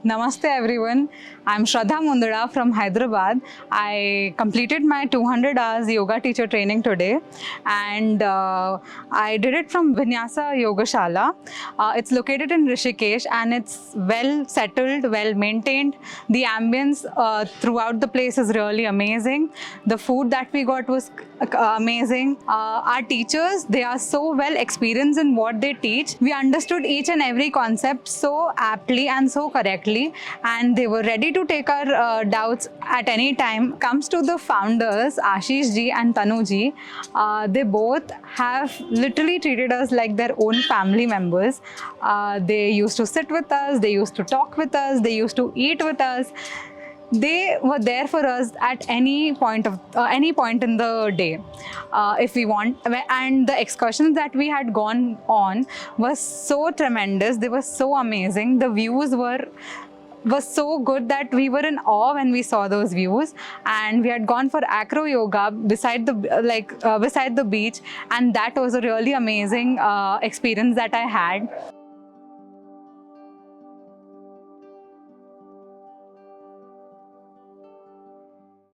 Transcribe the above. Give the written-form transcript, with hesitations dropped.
Namaste everyone. I'm 𝗪𝗏𝗀 from Hyderabad. I completed my 200 hours yoga teacher training today, and I did it from Vinyasa Yogashala. It's located in Rishikesh and it's well settled, well maintained. The ambience throughout the place is really amazing. The food that we got was amazing. Our teachers, they are so well experienced in what they teach. We understood each and every concept so aptly and so correctly, and they were ready to take our doubts at any time. Comes to the founders, Ashish ji and Tanu ji, they both have literally treated us like their own family members. They used to sit with us, they used to talk with us, they used to eat with us. They were there for us at any point in the day, if we want. And the excursions that we had gone on was so tremendous. They were so amazing. The views were so good that we were in awe when we saw those views. And we had gone for acro yoga beside the beach, and that was a really amazing experience that I had.